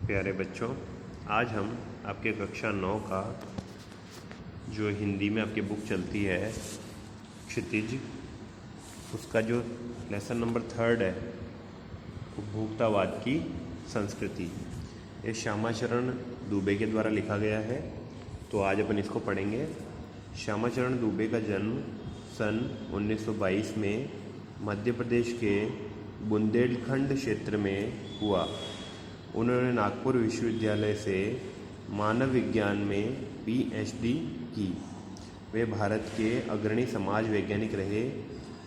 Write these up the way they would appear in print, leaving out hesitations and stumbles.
प्यारे बच्चों, आज हम आपके कक्षा 9 का जो हिंदी में आपकी बुक चलती है क्षितिज, उसका जो लेसन नंबर 3 है उपभोक्तावाद की संस्कृति, ये श्यामाचरण दुबे के द्वारा लिखा गया है। तो आज अपन इसको पढ़ेंगे। श्यामाचरण दुबे का जन्म सन 1922 में मध्य प्रदेश के बुंदेलखंड क्षेत्र में हुआ। उन्होंने नागपुर विश्वविद्यालय से मानव विज्ञान में PhD की। वे भारत के अग्रणी समाज वैज्ञानिक रहे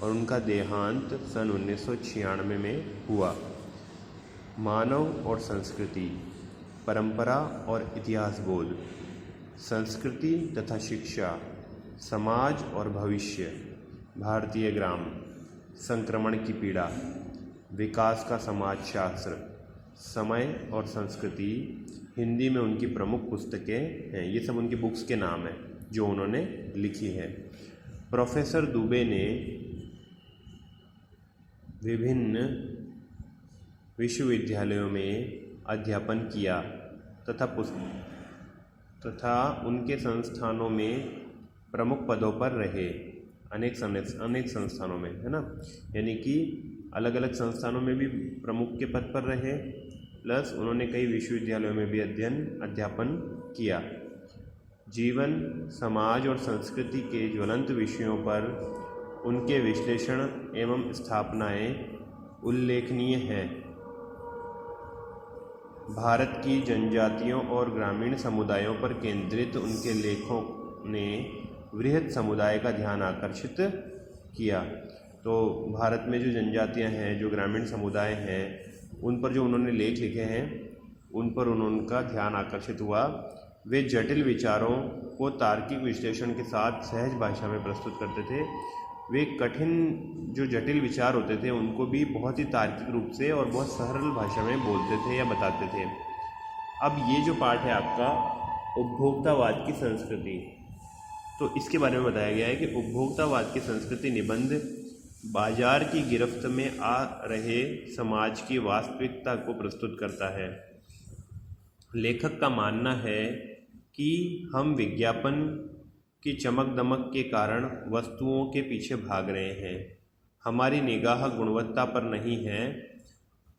और उनका देहांत सन 1996 में हुआ। मानव और संस्कृति, परंपरा और इतिहास बोध, संस्कृति तथा शिक्षा, समाज और भविष्य, भारतीय ग्राम, संक्रमण की पीड़ा, विकास का समाजशास्त्र, समय और संस्कृति, हिंदी में उनकी प्रमुख पुस्तकें हैं। ये सब उनकी बुक्स के नाम हैं जो उन्होंने लिखी है। प्रोफेसर दुबे ने विभिन्न विश्वविद्यालयों में अध्यापन किया तथा उनके संस्थानों में प्रमुख पदों पर रहे। अनेक संस्थानों में, है ना, यानी कि अलग अलग संस्थानों में भी प्रमुख के पद पर रहे, प्लस उन्होंने कई विश्वविद्यालयों में भी अध्यापन किया। जीवन, समाज और संस्कृति के ज्वलंत विषयों पर उनके विश्लेषण एवं स्थापनाएं उल्लेखनीय हैं। भारत की जनजातियों और ग्रामीण समुदायों पर केंद्रित उनके लेखों ने वृहद समुदाय का ध्यान आकर्षित किया। तो भारत में जो जनजातियां हैं, जो ग्रामीण समुदाय हैं, उन पर जो उन्होंने लेख लिखे हैं, उन पर उनका ध्यान आकर्षित हुआ। वे जटिल विचारों को तार्किक विश्लेषण के साथ सहज भाषा में प्रस्तुत करते थे। वे कठिन जो जटिल विचार होते थे उनको भी बहुत ही तार्किक रूप से और बहुत सरल भाषा में बोलते थे या बताते थे। अब ये जो पाठ है आपका उपभोक्तावाद की संस्कृति, तो इसके बारे में बताया गया है कि उपभोक्तावाद की संस्कृति निबंध बाजार की गिरफ्त में आ रहे समाज की वास्तविकता को प्रस्तुत करता है। लेखक का मानना है कि हम विज्ञापन की चमक दमक के कारण वस्तुओं के पीछे भाग रहे हैं। हमारी निगाह गुणवत्ता पर नहीं है।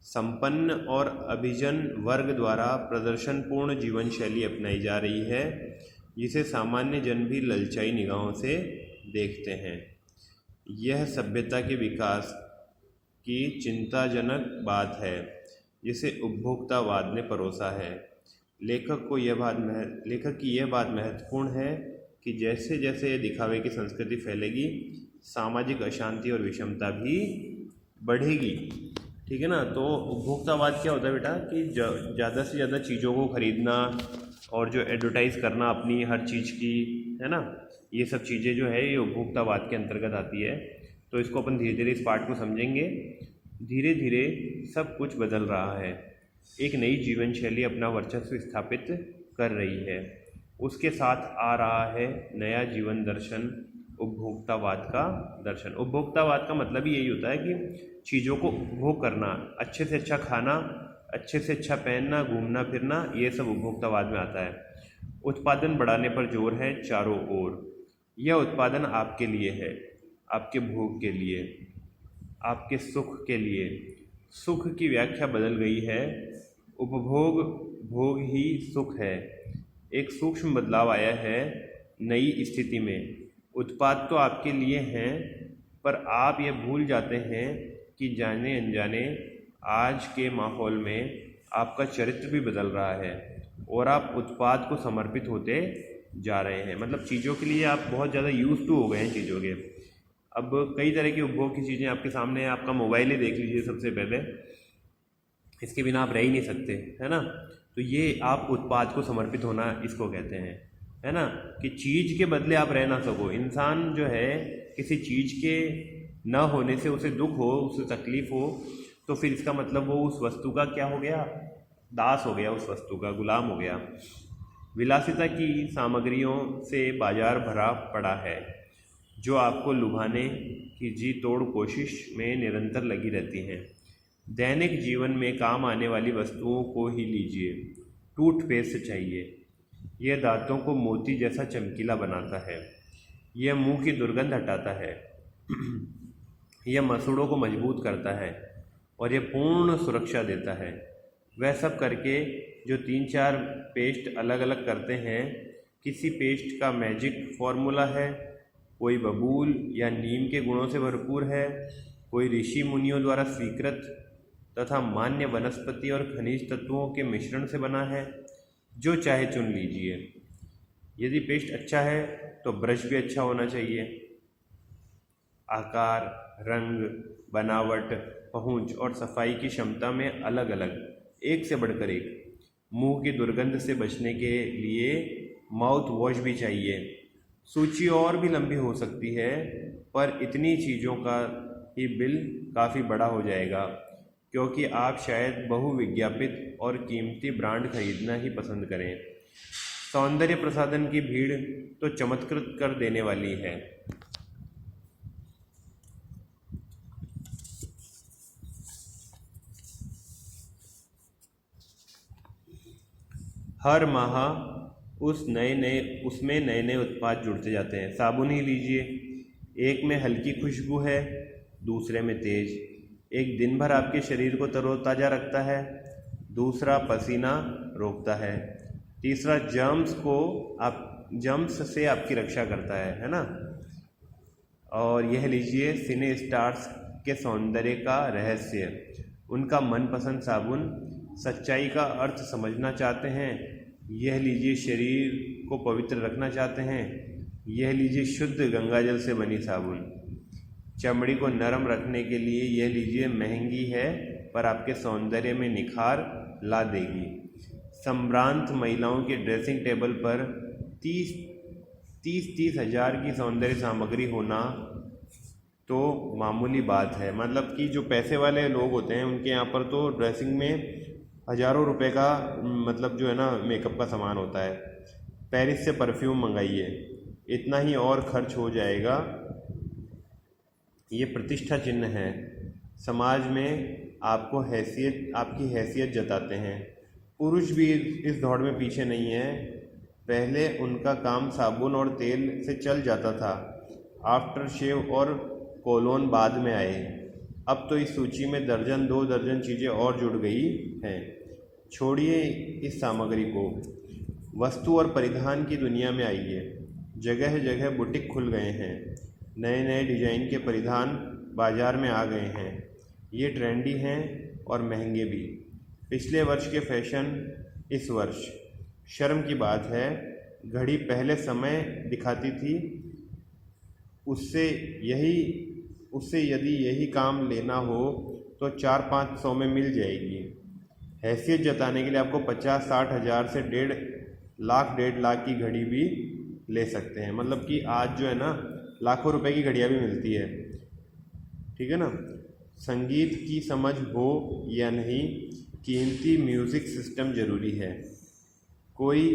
संपन्न और अभिजन वर्ग द्वारा प्रदर्शनपूर्ण जीवन शैली अपनाई जा रही है, जिसे सामान्य जन भी ललचाई निगाहों से देखते हैं। यह सभ्यता के विकास की चिंताजनक बात है जिसे उपभोक्तावाद ने परोसा है। लेखक की यह बात महत्वपूर्ण है कि जैसे जैसे यह दिखावे की संस्कृति फैलेगी, सामाजिक अशांति और विषमता भी बढ़ेगी। ठीक है ना। तो उपभोक्तावाद क्या होता है बेटा कि ज़्यादा से ज़्यादा चीज़ों को खरीदना और जो एडवर्टाइज़ करना अपनी हर चीज़ की, है ना, ये सब चीज़ें जो है ये उपभोक्तावाद के अंतर्गत आती है। तो इसको अपन धीरे धीरे इस पाठ को समझेंगे। धीरे धीरे सब कुछ बदल रहा है। एक नई जीवन शैली अपना वर्चस्व स्थापित कर रही है। उसके साथ आ रहा है नया जीवन दर्शन, उपभोक्तावाद का दर्शन। उपभोक्तावाद का मतलब ही यही होता है कि चीज़ों को उपभोग करना, अच्छे से अच्छा खाना, अच्छे से अच्छा पहनना, घूमना फिरना, ये सब उपभोक्तावाद में आता है। उत्पादन बढ़ाने पर जोर है चारों ओर। यह उत्पादन आपके लिए है, आपके भोग के लिए, आपके सुख के लिए। सुख की व्याख्या बदल गई है। उपभोग भोग ही सुख है। एक सूक्ष्म बदलाव आया है नई स्थिति में। उत्पाद तो आपके लिए हैं, पर आप ये भूल जाते हैं कि जाने अनजाने आज के माहौल में आपका चरित्र भी बदल रहा है और आप उत्पाद को समर्पित होते जा रहे हैं। मतलब चीज़ों के लिए आप बहुत ज़्यादा यूज टू हो गए हैं चीज़ों के। अब कई तरह की उपभोग की चीज़ें आपके सामने हैं। आपका मोबाइल ही देख लीजिए सबसे पहले, इसके बिना आप रह ही नहीं सकते, है ना। तो ये आप उत्पाद को समर्पित होना इसको कहते हैं, है ना, कि चीज़ के बदले आप रह ना सको। इंसान जो है किसी चीज़ के न होने से उसे दुख हो, उसे तकलीफ़ हो, तो फिर इसका मतलब वो उस वस्तु का क्या हो गया, दास हो गया, उस वस्तु का गुलाम हो गया। विलासिता की सामग्रियों से बाजार भरा पड़ा है, जो आपको लुभाने की जी तोड़ कोशिश में निरंतर लगी रहती हैं। दैनिक जीवन में काम आने वाली वस्तुओं को ही लीजिए। टूथपेस्ट चाहिए, यह दांतों को मोती जैसा चमकीला बनाता है। यह मुंह की दुर्गंध हटाता है। यह मसूड़ों को मजबूत करता है और यह पूर्ण सुरक्षा देता है। वह सब करके जो 3-4 पेस्ट अलग अलग करते हैं, किसी पेस्ट का मैजिक फॉर्मूला है, कोई बबूल या नीम के गुणों से भरपूर है, कोई ऋषि मुनियों द्वारा स्वीकृत तथा मान्य वनस्पति और खनिज तत्वों के मिश्रण से बना है। जो चाहे चुन लीजिए। यदि पेस्ट अच्छा है तो ब्रश भी अच्छा होना चाहिए। आकार, रंग, बनावट, पहुंच और सफाई की क्षमता में अलग अलग, एक से बढ़कर एक। मुंह की दुर्गंध से बचने के लिए माउथ वॉश भी चाहिए। सूची और भी लंबी हो सकती है, पर इतनी चीज़ों का ही बिल काफ़ी बड़ा हो जाएगा, क्योंकि आप शायद बहुविज्ञापित और कीमती ब्रांड खरीदना ही पसंद करें। सौंदर्य प्रसाधन की भीड़ तो चमत्कृत कर देने वाली है। हर माह उसमें नए नए उत्पाद जुड़ते जाते हैं। साबुन ही लीजिए, एक में हल्की खुशबू है, दूसरे में तेज। एक दिन भर आपके शरीर को तरोताज़ा रखता है, दूसरा पसीना रोकता है, तीसरा जर्म्स से आपकी रक्षा करता है ना। और यह लीजिए सिने स्टार्स के सौंदर्य का रहस्य, उनका मनपसंद साबुन। सच्चाई का अर्थ समझना चाहते हैं, यह लीजिए। शरीर को पवित्र रखना चाहते हैं, यह लीजिए शुद्ध गंगाजल से बनी साबुन। चमड़ी को नरम रखने के लिए यह लीजिए। महंगी है पर आपके सौंदर्य में निखार ला देगी। संभ्रांत महिलाओं के ड्रेसिंग टेबल पर 30 हज़ार की सौंदर्य सामग्री होना तो मामूली बात है। मतलब कि जो पैसे वाले लोग होते हैं उनके यहाँ पर तो ड्रेसिंग में हज़ारों रुपए का मतलब जो है ना मेकअप का सामान होता है। पेरिस से परफ्यूम मंगाइए, इतना ही और खर्च हो जाएगा। ये प्रतिष्ठा चिन्ह है, समाज में आपकी हैसियत जताते हैं। पुरुष भी इस दौड़ में पीछे नहीं है। पहले उनका काम साबुन और तेल से चल जाता था, आफ्टर शेव और कोलोन बाद में आए। अब तो इस सूची में 1-2 दर्जन चीज़ें और जुड़ गई हैं। छोड़िए इस सामग्री को, वस्तु और परिधान की दुनिया में आइए। जगह जगह बुटीक खुल गए हैं, नए नए डिजाइन के परिधान बाजार में आ गए हैं। ये ट्रेंडी हैं और महंगे भी। पिछले वर्ष के फैशन इस वर्ष। शर्म की बात है, घड़ी पहले समय दिखाती थी, उससे यदि यही काम लेना हो तो 400-500 में मिल जाएगी। हैसियत जताने के लिए आपको 50-60 हज़ार से 1.5 लाख की घड़ी भी ले सकते हैं। मतलब कि आज जो है ना लाखों रुपए की घड़ियाँ भी मिलती है, ठीक है ना। संगीत की समझ हो या नहीं, कीमती म्यूज़िक सिस्टम ज़रूरी है। कोई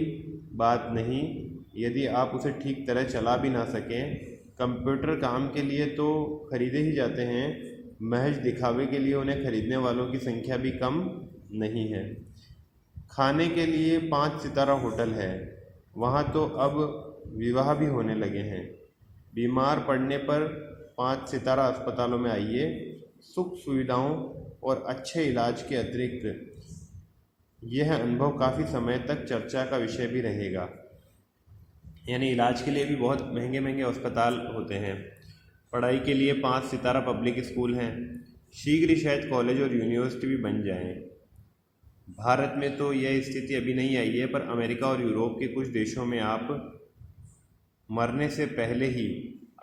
बात नहीं यदि आप उसे ठीक तरह चला भी ना सकें। कंप्यूटर काम के लिए तो खरीदे ही जाते हैं, महज दिखावे के लिए उन्हें खरीदने वालों की संख्या भी कम नहीं है। खाने के लिए 5 सितारा होटल है, वहाँ तो अब विवाह भी होने लगे हैं। बीमार पड़ने पर 5 सितारा अस्पतालों में आइए। सुख सुविधाओं और अच्छे इलाज के अतिरिक्त यह अनुभव काफ़ी समय तक चर्चा का विषय भी रहेगा। यानी इलाज के लिए भी बहुत महंगे महंगे अस्पताल होते हैं। पढ़ाई के लिए 5 सितारा पब्लिक स्कूल हैं। शीघ्र ही शायद कॉलेज और यूनिवर्सिटी भी बन जाएं। भारत में तो यह स्थिति अभी नहीं आई है, पर अमेरिका और यूरोप के कुछ देशों में आप मरने से पहले ही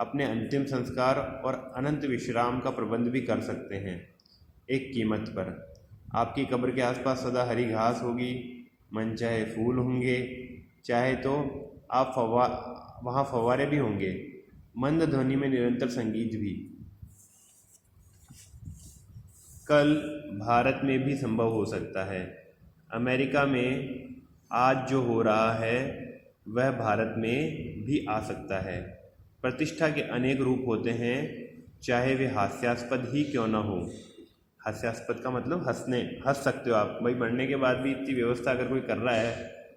अपने अंतिम संस्कार और अनंत विश्राम का प्रबंध भी कर सकते हैं, एक कीमत पर। आपकी कब्र के आसपास सदा हरी घास होगी, मनचाहे फूल होंगे, चाहे तो आप वहाँ फव्वारे भी होंगे, मंद ध्वनि में निरंतर संगीत भी। कल भारत में भी संभव हो सकता है। अमेरिका में आज जो हो रहा है वह भारत में भी आ सकता है। प्रतिष्ठा के अनेक रूप होते हैं, चाहे वे हास्यास्पद ही क्यों न हो। हास्यास्पद का मतलब हंस सकते हो आप भाई, बढ़ने के बाद भी इतनी व्यवस्था अगर कोई कर रहा है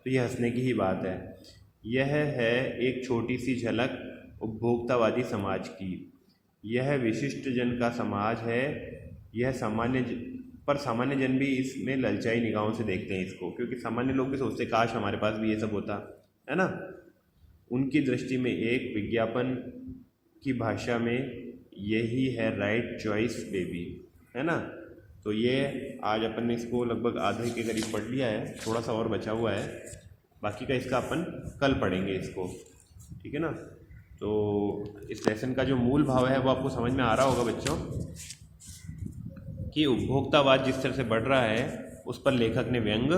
तो ये हंसने की ही बात है। यह है एक छोटी सी झलक उपभोक्तावादी समाज की। यह विशिष्ट जन का समाज है। यह सामान्य जन भी इसमें ललचाई निगाहों से देखते हैं इसको, क्योंकि सामान्य लोग भी सोचते काश हमारे पास भी ये सब होता, है ना। उनकी दृष्टि में एक विज्ञापन की भाषा में यही है राइट चॉइस बेबी, है ना। तो ये आज अपन ने इसको लगभग आधे के करीब पढ़ लिया है, थोड़ा सा और बचा हुआ है, बाकी का इसका अपन कल पढ़ेंगे इसको, ठीक है ना। तो इस लेसन का जो मूल भाव है वो आपको समझ में आ रहा होगा बच्चों, कि उपभोक्तावाद जिस तरह से बढ़ रहा है उस पर लेखक ने व्यंग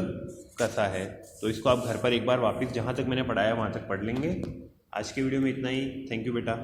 कसा है। तो इसको आप घर पर एक बार वापस जहाँ तक मैंने पढ़ाया वहाँ तक पढ़ लेंगे। आज के वीडियो में इतना ही। थैंक यू बेटा।